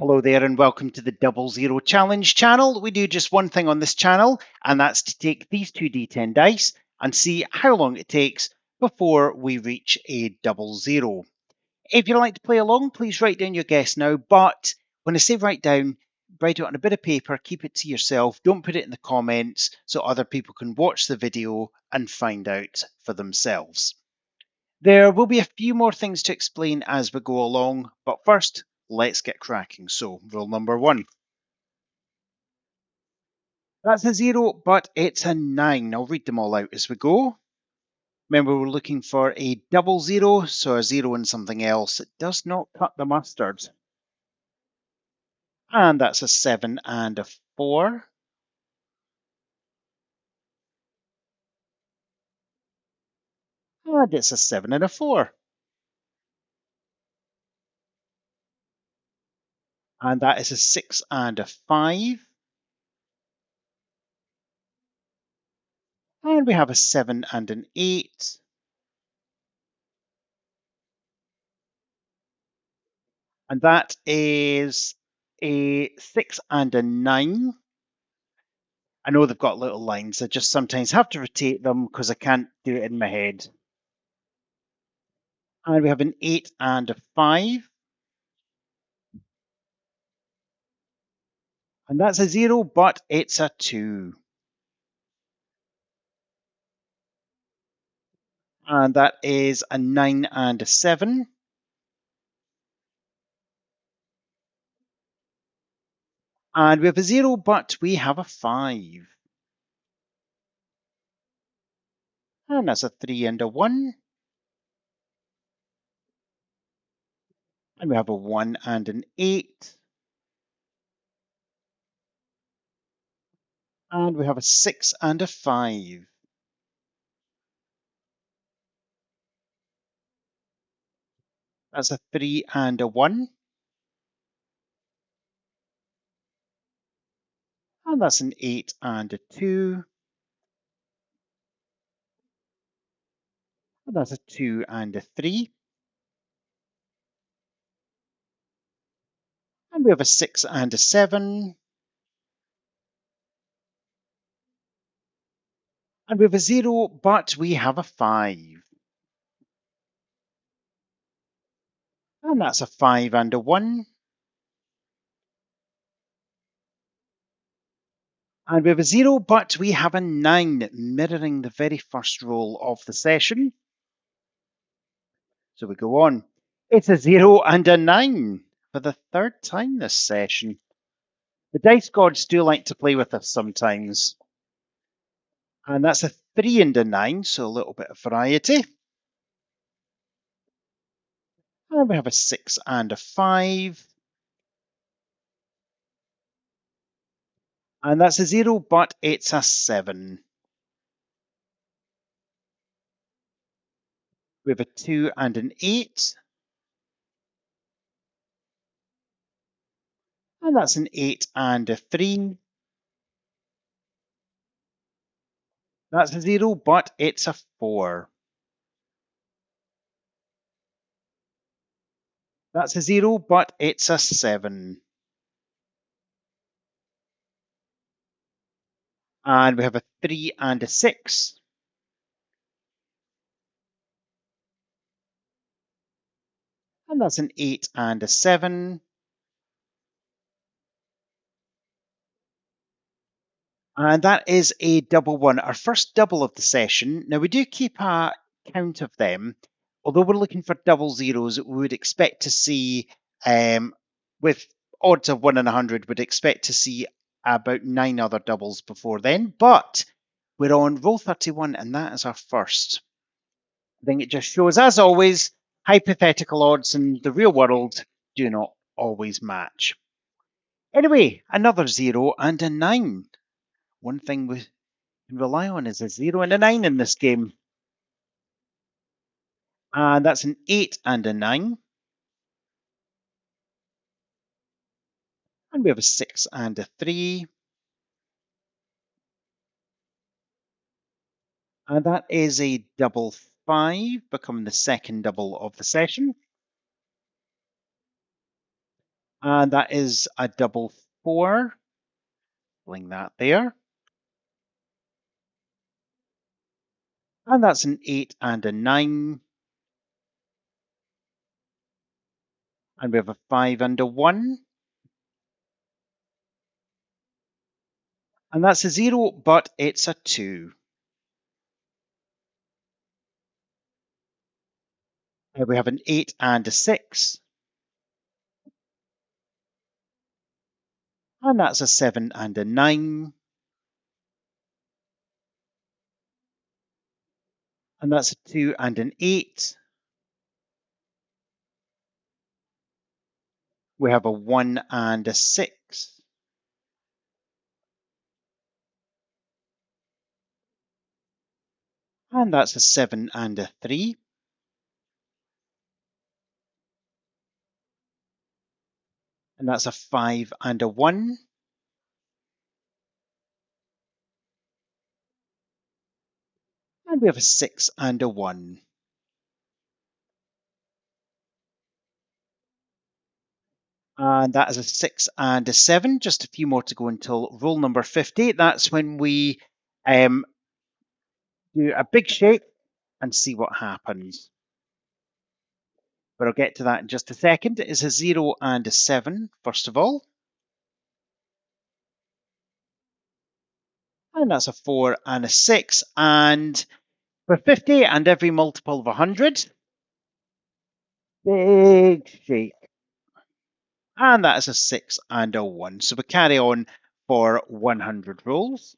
Hello there and welcome to the Double Zero Challenge channel. We do just one thing on this channel, and that's to take these two D10 dice and see how long it takes before we reach a double zero. If you'd like to play along, please write down your guess now, but when I say write down, write it on a bit of paper, keep it to yourself, don't put it in the comments so other people can watch the video and find out for themselves. There will be a few more things to explain as we go along, but first, let's get cracking. So, rule number one. That's a 0, but it's a 9. I'll read them all out as we go. Remember, we're looking for a double 0, so a 0 and something else. It does not cut the mustard. And that's a 7 and a 4. And it's a 7 and a 4. And that is a 6 and a 5. And we have a 7 and an 8. And that is a 6 and a 9. I know they've got little lines. I just sometimes have to rotate them because I can't do it in my head. And we have an 8 and a 5. And that's a 0, but it's a 2. And that is a 9 and a 7. And we have a 0, but we have a 5. And that's a 3 and a 1. And we have a 1 and an 8. And we have a 6 and a 5. That's a 3 and a 1. And that's an 8 and a 2. And that's a 2 and a 3. And we have a 6 and a 7. And we have a 0, but we have a 5. And that's a 5 and a 1. And we have a 0, but we have a 9, mirroring the very first roll of the session. So we go on. It's a 0 and a 9 for the third time this session. The dice gods do like to play with us sometimes. And that's a 3 and a 9, so a little bit of variety. And we have a 6 and a 5. And that's a 0, but it's a 7. We have a 2 and an 8. And that's an 8 and a 3. That's a 0, but it's a 4. That's a 0, but it's a 7. And we have a 3 and a 6. And that's an 8 and a 7. And that is a double 1, our first double of the session. Now, we do keep a count of them. Although we're looking for double zeros, we would expect to see, with odds of 1 in 100, we'd expect to see about 9 other doubles before then. But we're on roll 31, and that is our first. I think it just shows, as always, hypothetical odds in the real world do not always match. Anyway, another 0 and a 9. One thing we can rely on is a 0 and a 9 in this game. And that's an 8 and a 9. And we have a 6 and a 3. And that is a double 5, becoming the second double of the session. And that is a double 4. Fling that there. And that's an 8 and a 9. And we have a 5 and a 1. And that's a 0, but it's a 2. We have an 8 and a 6. And that's a 7 and a 9. And that's a 2 and an 8. We have a 1 and a 6. And that's a 7 and a 3. And that's a 5 and a 1. And we have a 6 and a 1. And that is a 6 and a 7. Just a few more to go until roll number 50. That's when we do a big shake and see what happens. But I'll get to that in just a second. It's a 0 and a 7, first of all. And that's a 4 and a 6. And for 50 and every multiple of 100, big shake. And that is a 6 and a 1. So we carry on for 100 rolls.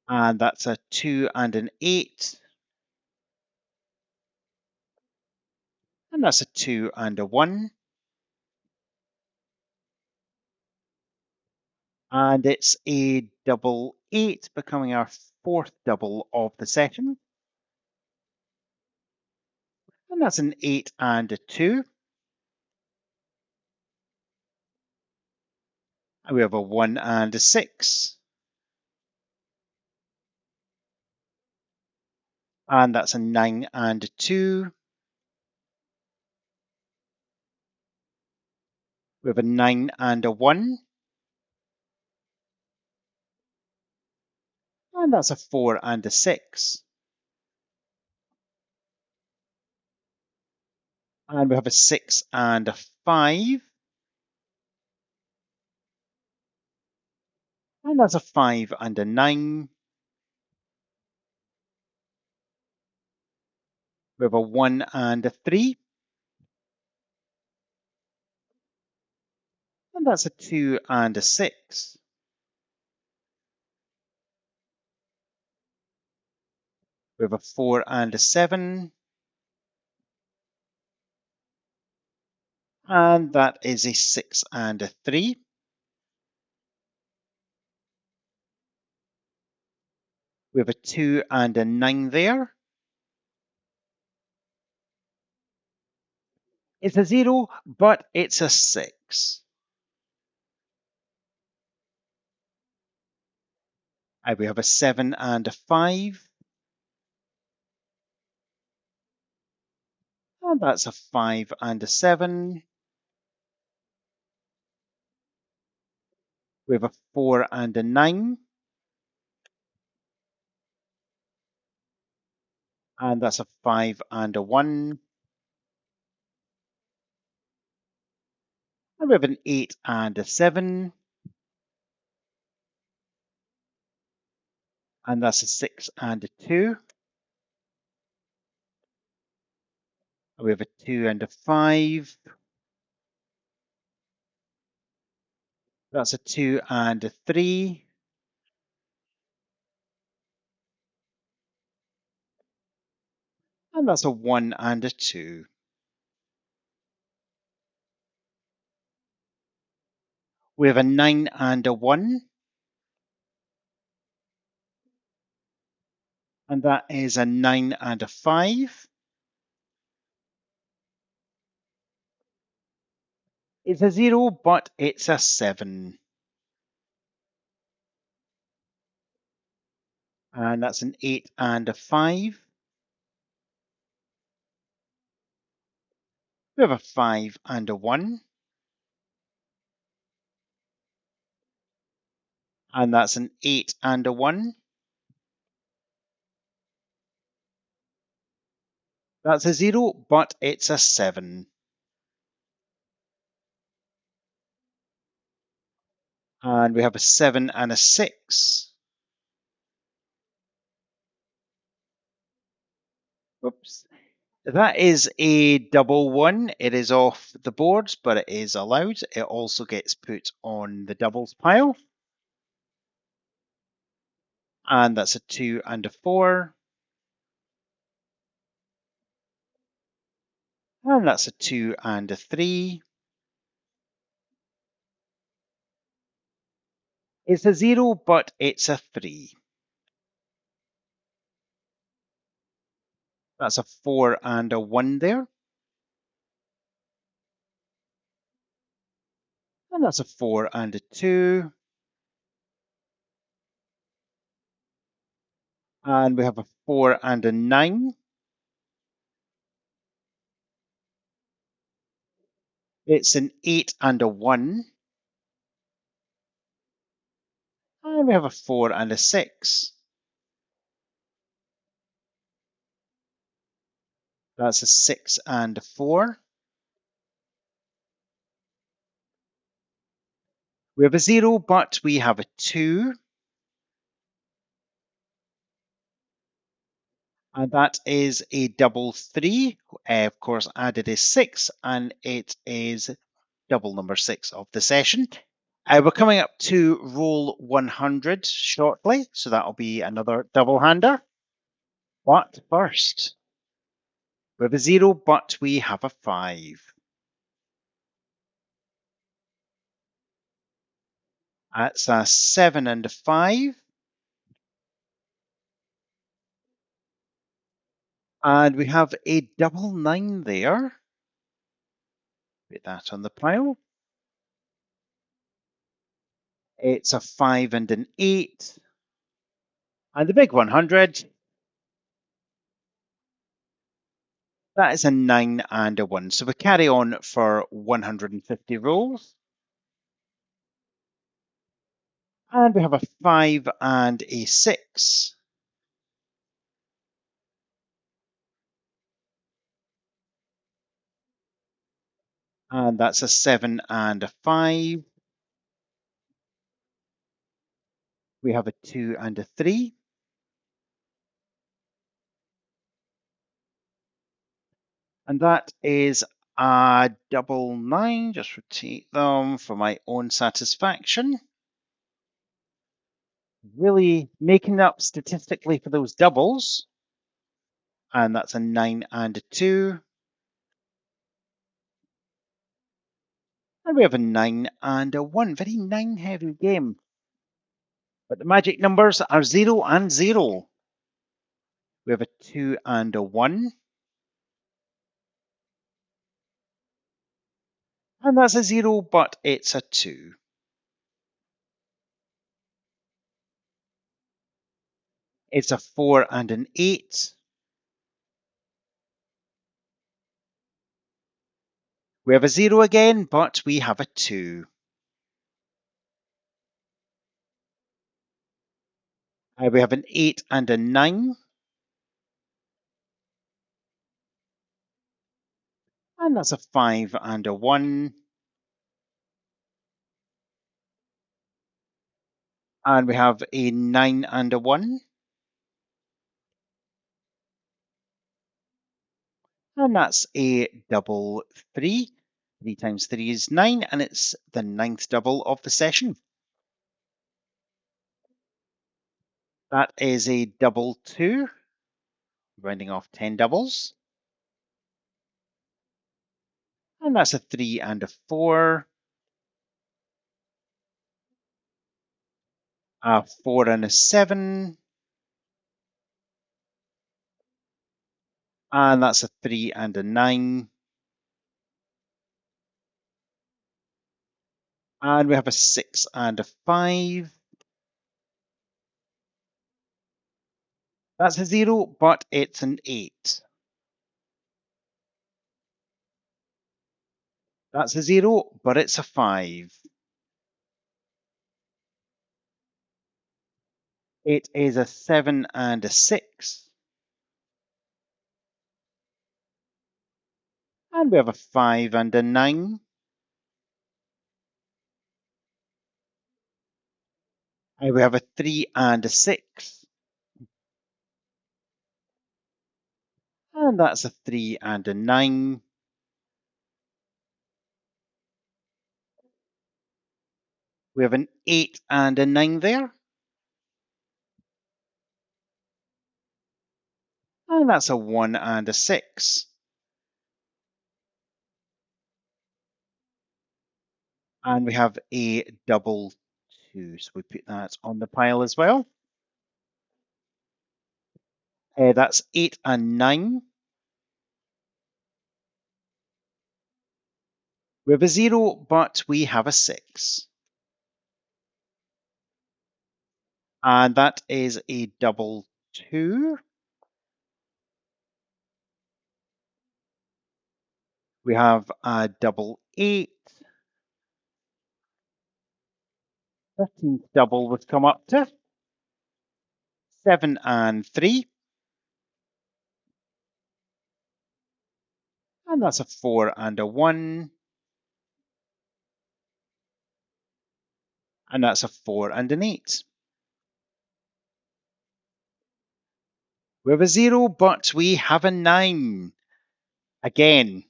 And that's a 2 and an 8. And that's a 2 and a 1. And it's a double 8, becoming our fourth double of the session. And that's an 8 and a 2. And we have a 1 and a 6. And that's a 9 and a 2. We have a 9 and a 1. And that's a 4 and a 6. And we have a 6 and a 5. And that's a 5 and a 9. We have a 1 and a 3. And that's a 2 and a 6. We have a 4 and a 7. And that is a 6 and a 3. We have a 2 and a 9 there. It's a 0, but it's a 6. We have a 7 and a 5. And that's a 5 and a 7. We have a 4 and a 9. And that's a 5 and a 1. And we have an 8 and a 7. And that's a 6 and a 2. And we have a 2 and a 5. That's a 2 and a 3. And that's a 1 and a 2. We have a 9 and a 1. And that is a 9 and a 5. It's a 0, but it's a 7. And that's an 8 and a 5. We have a 5 and a 1, and that's an 8 and a 1. That's a 0, but it's a 7. And we have a 7 and a 6. Oops. That is a double 1. It is off the board, but it is allowed. It also gets put on the doubles pile. And that's a 2 and a 4. And that's a 2 and a 3. It's a 0, but it's a 3. That's a 4 and a 1 there. And that's a 4 and a 2. And we have a 4 and a 9. It's an 8 and a 1. And we have a 4 and a 6. That's a 6 and a 4. We have a 0, but we have a 2. And that is a double 3. Of course, added is 6, and it is double number 6 of the session. We're coming up to roll 100 shortly, so that'll be another double hander. But first, we have a 0, but we have a 5. That's a 7 and a 5. And we have a double 9 there. Put that on the pile. It's a 5 and an 8. And the big 100, that is a 9 and a 1. So we carry on for 150 rolls. And we have a 5 and a 6. And that's a 7 and a 5. We have a 2 and a 3. And that is a double 9. Just rotate them for my own satisfaction. Really making up statistically for those doubles. And that's a 9 and a 2. And we have a 9 and a 1. Very 9 heavy game. But the magic numbers are 0 and 0. We have a 2 and a 1. And that's a 0, but it's a 2. It's a 4 and an 8. We have a 0 again, but we have a 2. We have an 8 and a 9. And that's a 5 and a 1. And we have a 9 and a 1. And that's a double 3. 3 times 3 is 9, and it's the 9th double of the session. That is a double 2, rounding off 10 doubles. And that's a 3 and a 4. A 4 and a 7. And that's a 3 and a 9. And we have a 6 and a 5. That's a 0, but it's an 8. That's a 0, but it's a 5. It is a 7 and a 6. And we have a 5 and a 9. And we have a 3 and a 6. And that's a 3 and a 9. We have an 8 and a 9 there. And that's a 1 and a 6. And we have a double 2. So we put that on the pile as well. That's 8 and 9. We have a 0, but we have a 6. And that is a double 2. We have a double 8. 13th double would come up to 7 and 3. And that's a 4 and a 1. And that's a 4 and an 8. We have a 0, but we have a 9. Again.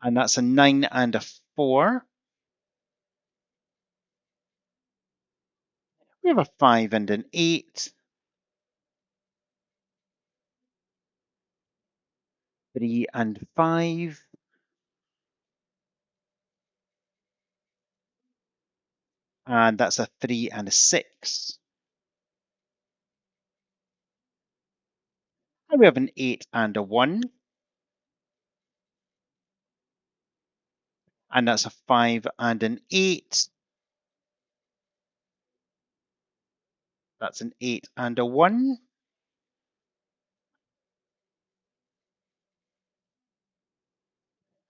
And that's a 9 and a 4. We have a 5 and an 8. 3 and 5. And that's a 3 and a 6. And we have an 8 and a 1. And that's a 5 and an 8. That's an 8 and a 1.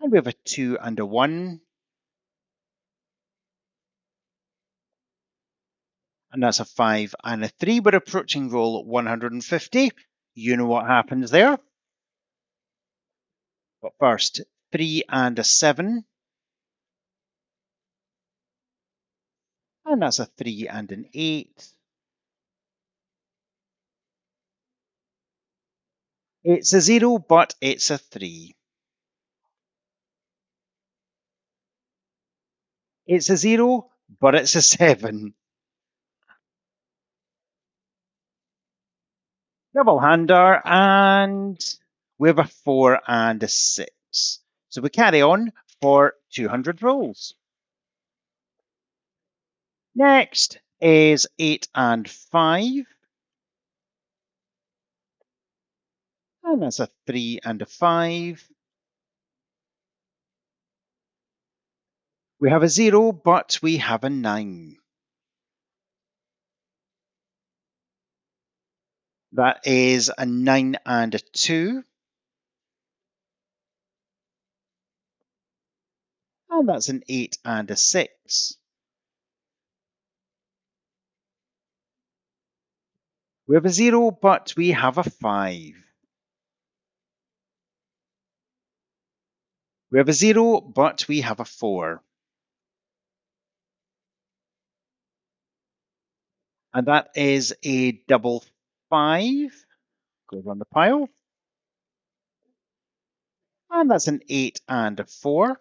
And we have a 2 and a 1. And that's a 5 and a 3. We're approaching roll 150. You know what happens there. But first, 3 and a 7. And that's a 3 and an 8. It's a 0, but it's a 3. It's a 0, but it's a 7. Double hander, and we have a 4 and a 6. So we carry on for 200 rolls. Next is 8 and 5. And that's a 3 and a 5. We have a 0, but we have a 9. That is a 9 and a 2. And that's an 8 and a 6. We have a 0, but we have a 5. We have a 0, but we have a 4. And that is a double 5. Goes on the pile. And that's an 8 and a 4.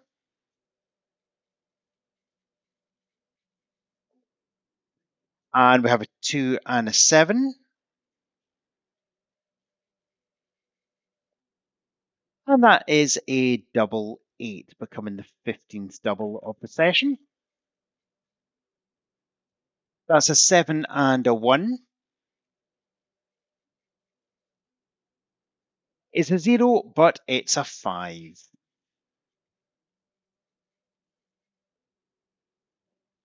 And we have a 2 and a 7. And that is a double 8, becoming the 15th double of the session. That's a 7 and a 1. It's a 0, but it's a 5.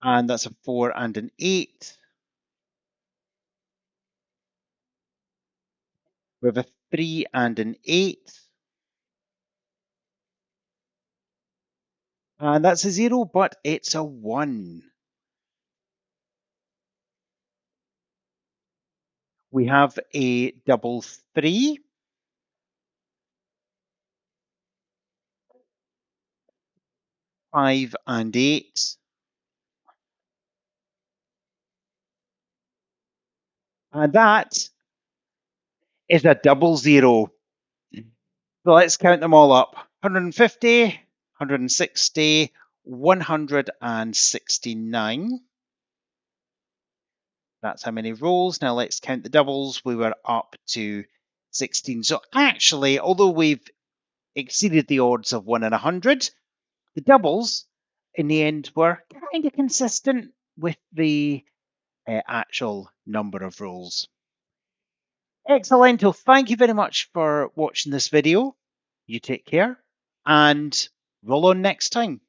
And that's a 4 and an 8. We have a 3 and an 8. And that's a 0, but it's a 1. We have a double 3, 5 and 8. And that is a double 0. So let's count them all up. 150, 160, 169. That's how many rolls. Now let's count the doubles. We were up to 16. So actually, although we've exceeded the odds of 1 in 100, the doubles in the end were kind of consistent with the actual number of rolls. Excellent. Well, thank you very much for watching this video. You take care and roll on next time.